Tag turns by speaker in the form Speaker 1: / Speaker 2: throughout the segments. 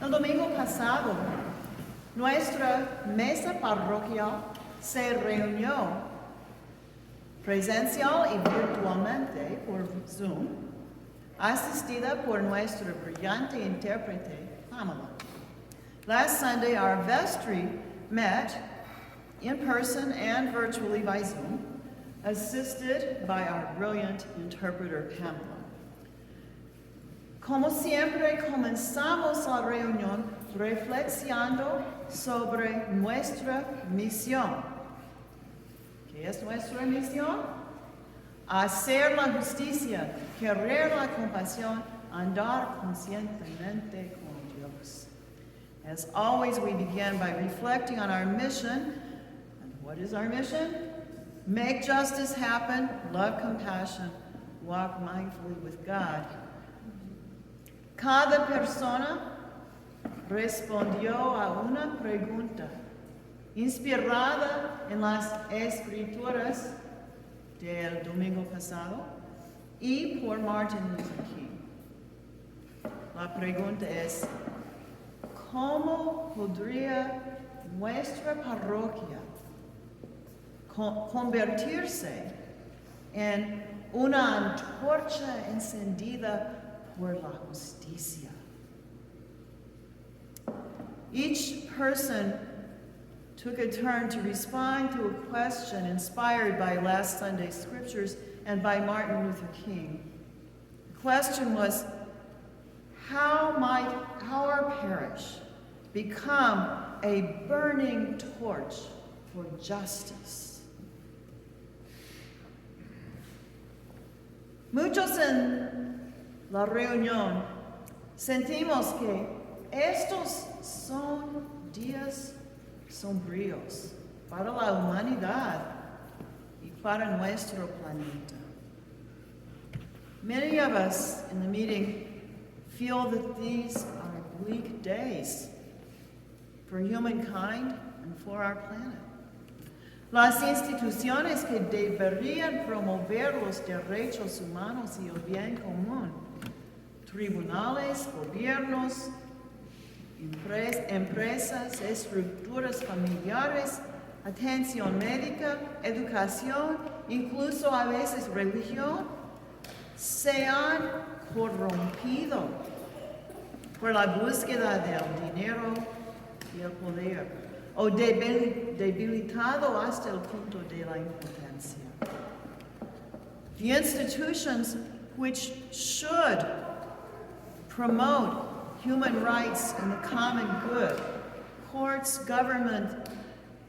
Speaker 1: El domingo pasado, nuestra mesa parroquial se reunió presencial y virtualmente por Zoom, asistida por nuestra brillante intérprete, Pamela. Last Sunday, our vestry met in person and virtually by Zoom, assisted by our brilliant interpreter, Pamela. Como siempre, comenzamos la reunión reflexionando sobre nuestra misión. ¿Qué es nuestra misión? Hacer la justicia, querer la compasión, andar conscientemente con Dios. As always, we begin by reflecting on our mission. And what is our mission? Make justice happen, love compassion, walk mindfully with God. Cada persona respondió a una pregunta inspirada en las escrituras del domingo pasado y por Martin Luther King. La pregunta es, ¿cómo podría nuestra parroquia convertirse en una antorcha encendida por la justicia? Each person took a turn to respond to a question inspired by last Sunday's scriptures and by Martin Luther King. The question was, how might our parish become a burning torch for justice? Muchos en la reunión sentimos que estos son días sombríos para la humanidad y para nuestro planeta. Many of us in the meeting feel that these are bleak days for humankind and for our planet. Las instituciones que deberían promover los derechos humanos y el bien común, tribunales, gobiernos, empresas, estructuras familiares, atención médica, educación, incluso a veces religión, se han corrompido por la búsqueda del dinero y el poder, o debilitado hasta el punto de la impotencia. The institutions which should promote human rights and the common good, courts, government,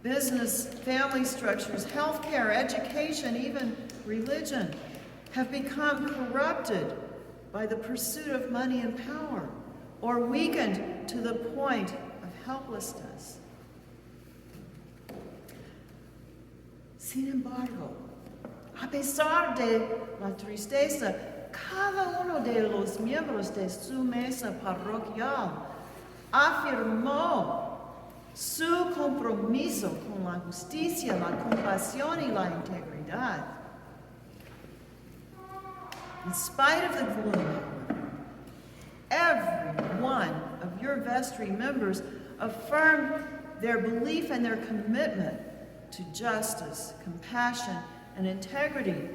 Speaker 1: business, family structures, healthcare, education, even religion, have become corrupted by the pursuit of money and power, or weakened to the point of helplessness. Sin embargo, a pesar de la tristeza, cada uno de los miembros de su mesa parroquial afirmó su compromiso con la justicia, la compasión y la integridad. In spite of the gloom, every one of your vestry members affirmed their belief and their commitment to justice, compassion, and integrity.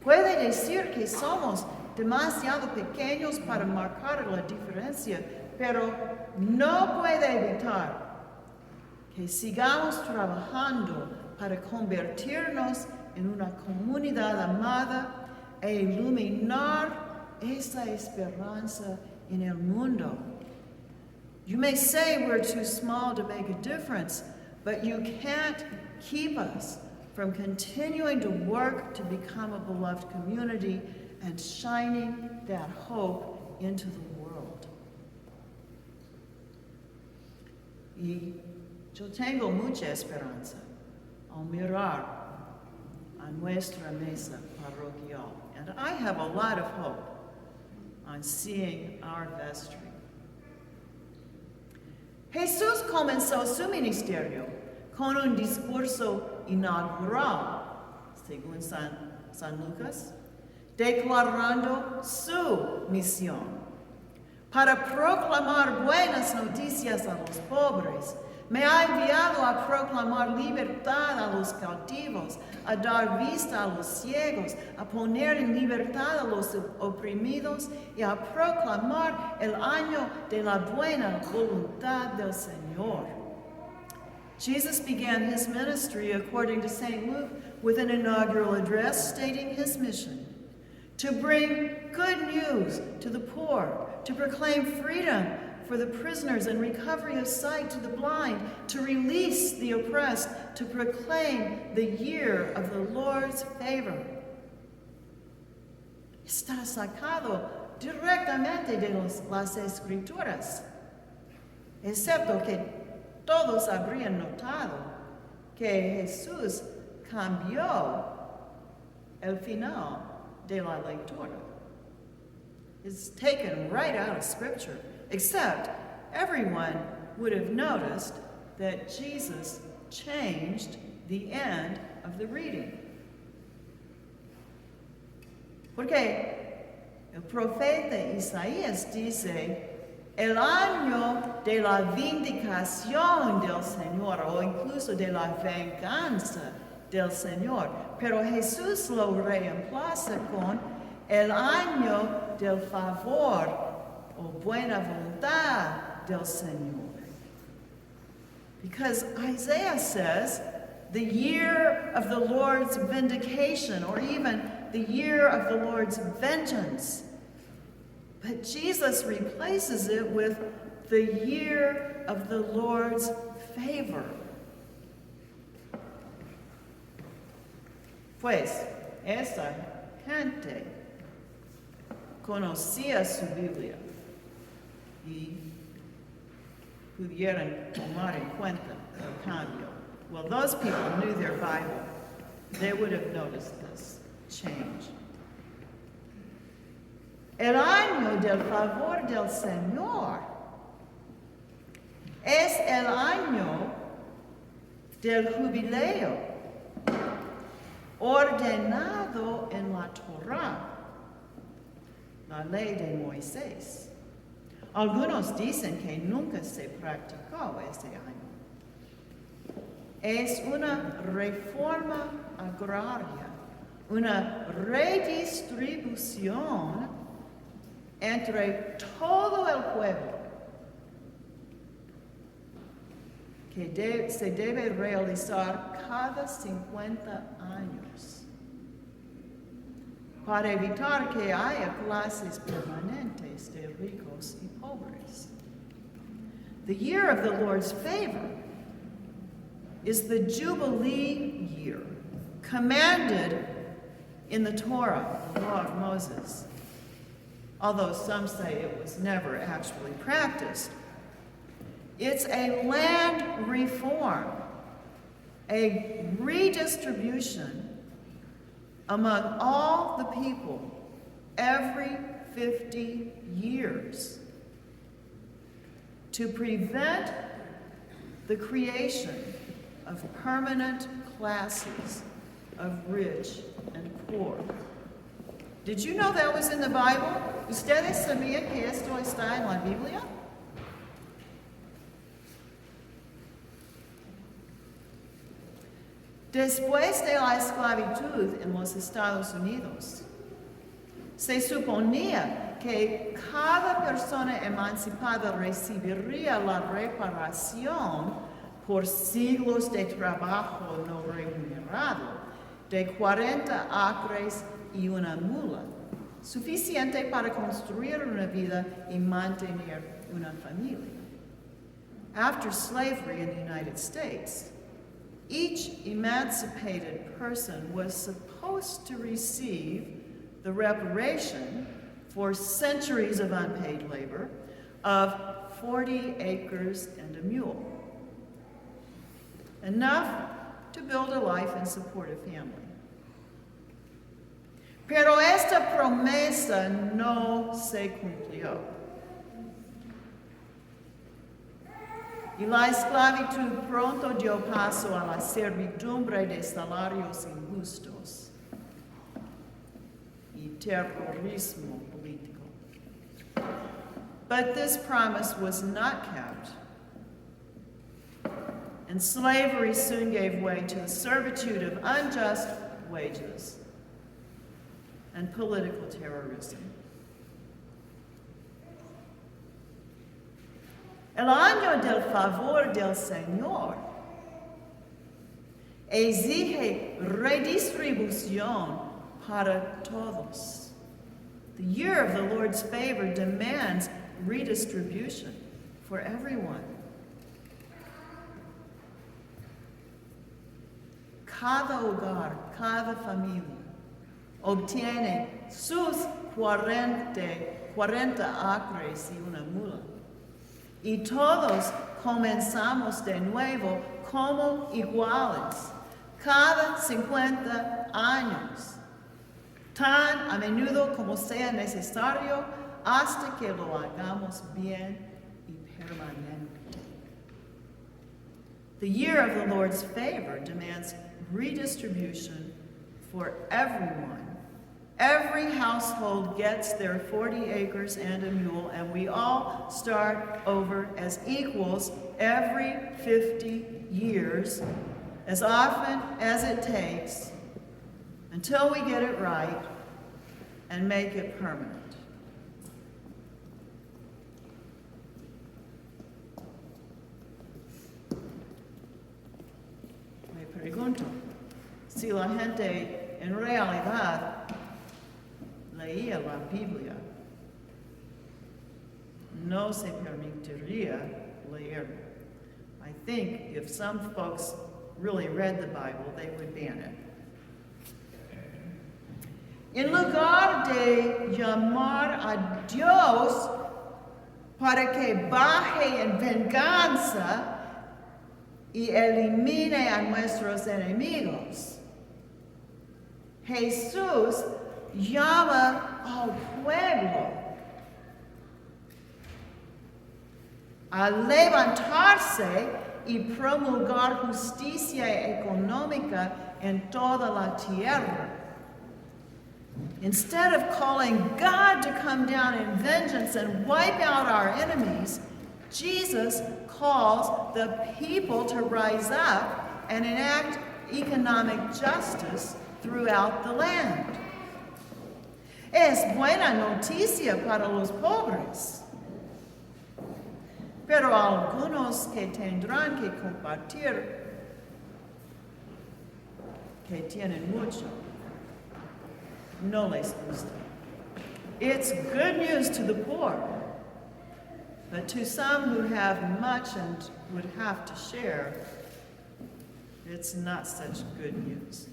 Speaker 1: Puede decir que somos demasiado pequeños para marcar la diferencia, pero no puede evitar que sigamos trabajando para convertirnos en una comunidad amada e iluminar esa esperanza en el mundo. You may say we're too small to make a difference, but you can't keep us from continuing to work to become a beloved community and shining that hope into the world. Y yo tengo mucha esperanza al mirar a nuestra mesa parroquial, and I have a lot of hope on seeing our vestry. Jesús comenzó su ministerio con un discurso inaugural, según San Lucas, declarando su misión. para proclamar buenas noticias a los pobres. Me ha enviado a proclamar libertad a los cautivos, a dar vista a los ciegos, a poner en libertad a los oprimidos y a proclamar el año de la buena voluntad del Señor. Jesus began his ministry, according to St. Luke, with an inaugural address stating his mission: to bring good news to the poor, to proclaim freedom for the prisoners and recovery of sight to the blind, to release the oppressed, to proclaim the year of the Lord's favor. Está sacado directamente de las Escrituras, excepto que todos habrían notado que Jesús cambió el final de la lectura. It's taken right out of Scripture, except everyone would have noticed that Jesus changed the end of the reading. Porque el profeta Isaías dice, el año de la vindicación del Señor, o incluso de la venganza del Señor. Pero Jesús lo reemplaza con el año del favor o buena voluntad del Señor. Because Isaiah says the year of the Lord's vindication, or even the year of the Lord's vengeance. But Jesus replaces it with the year of the Lord's favor. Pues, esta gente conocía su Biblia y pudieran tomar en cuenta el cambio. Well, those people knew their Bible. They would have noticed this change. El año del favor del Señor es el año del jubileo ordenado en la Torá, la ley de Moisés. Algunos dicen que nunca se practicó ese año. Es una reforma agraria, una redistribución entre todo el pueblo que se debe realizar cada 50 años para evitar que haya clases permanentes de ricos y pobres. The year of the Lord's favor is the Jubilee year, commanded in the Torah, the law of Moses, although some say it was never actually practiced. It's a land reform, a redistribution among all the people every 50 years to prevent the creation of permanent classes of rich and poor. Did you know that was in the Bible? ¿Ustedes sabían que esto está en la Biblia? Después de la esclavitud en los Estados Unidos, se suponía que cada persona emancipada recibiría la reparación por siglos de trabajo no remunerado de 40 acres y una mula, suficiente para construir una vida y mantener una familia. After slavery in the United States, each emancipated person was supposed to receive the reparation for centuries of unpaid labor of 40 acres and a mule, enough to build a life and support a family. Pero esta promesa no se cumplió. Y la esclavitud pronto dio paso a la servidumbre de salarios injustos y terrorismo político. But this promise was not kept, and slavery soon gave way to the servitude of unjust wages and political terrorism. El año del favor del Señor exige redistribución para todos. The year of the Lord's favor demands redistribution for everyone. Cada hogar, cada familia obtiene sus 40 acres y una mula. Y todos comenzamos de nuevo como iguales, cada 50 años, tan a menudo como sea necesario, hasta que lo hagamos bien y permanente. The year of the Lord's favor demands redistribution for everyone. Every household gets their 40 acres and a mule, and we all start over as equals every 50 years, as often as it takes, until we get it right and make it permanent. Me pregunto, si la gente en realidad leía la Biblia, no se permitiría leer. I think if some folks really read the Bible, they would ban it. En lugar de llamar a Dios para que baje en venganza y elimine a nuestros enemigos, Jesús llama al pueblo a levantarse y promulgar justicia económica en toda la tierra. Instead of calling God to come down in vengeance and wipe out our enemies, Jesus calls the people to rise up and enact economic justice throughout the land. Es buena noticia para los pobres, pero algunos que tendrán que compartir, que tienen mucho, no les gusta. It's good news to the poor, but to some who have much and would have to share, it's not such good news.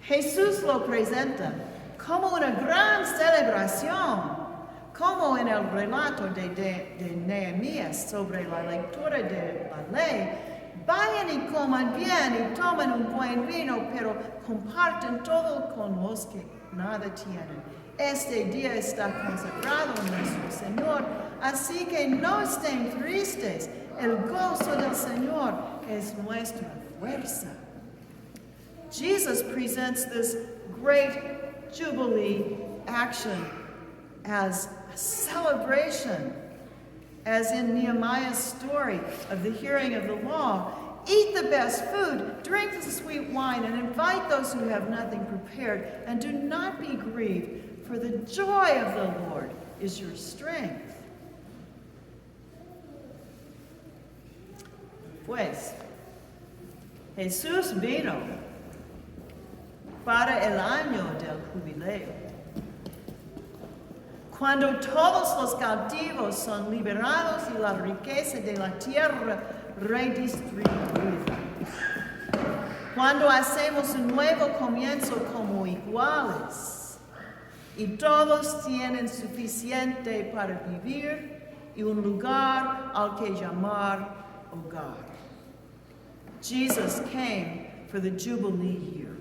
Speaker 1: Jesús lo presenta como una gran celebración, como en el relato de Nehemías sobre la lectura de la ley. Vayan y coman bien y tomen un buen vino, pero comparten todo con los que nada tienen. Este día está consagrado a nuestro Señor, así que no estén tristes. El gozo del Señor es nuestra fuerza. Jesus presents this great Jubilee action as a celebration, as in Nehemiah's story of the hearing of the law. Eat the best food, drink the sweet wine, and invite those who have nothing prepared. And do not be grieved, for the joy of the Lord is your strength. Pues, Jesús vino para el año del jubileo, cuando todos los cautivos son liberados y la riqueza de la tierra redistribuida. Cuando hacemos un nuevo comienzo como iguales y todos tienen suficiente para vivir y un lugar al que llamar hogar. Jesus came for the Jubilee year,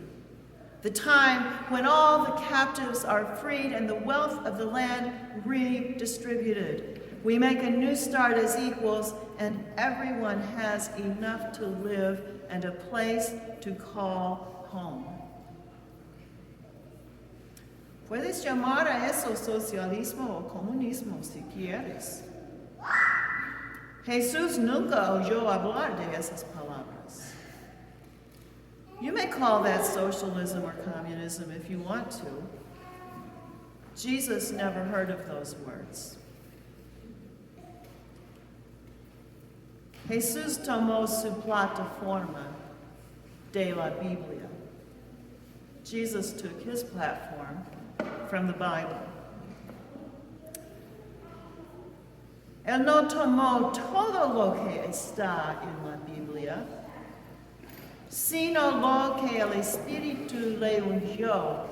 Speaker 1: the time when all the captives are freed and the wealth of the land redistributed. We make a new start as equals, and everyone has enough to live and a place to call home. Puedes llamar a eso socialismo o comunismo si quieres. Jesús nunca oyó hablar de esas palabras. You may call that socialism or communism if you want to. Jesus never heard of those words. Jesús tomó su plataforma de la Biblia. Jesus took his platform from the Bible. Él no tomó todo lo que está en la Biblia, sino lo que el Espíritu le ungió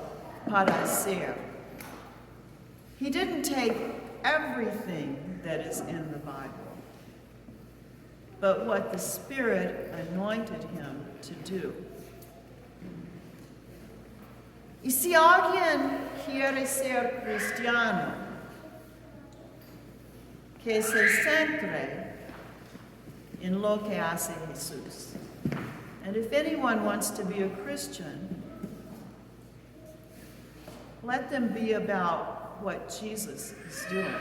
Speaker 1: para hacer. He didn't take everything that is in the Bible, but what the Spirit anointed him to do. Y si alguien quiere ser cristiano, que se centre en lo que hace Jesús. And if anyone wants to be a Christian, let them be about what Jesus is doing.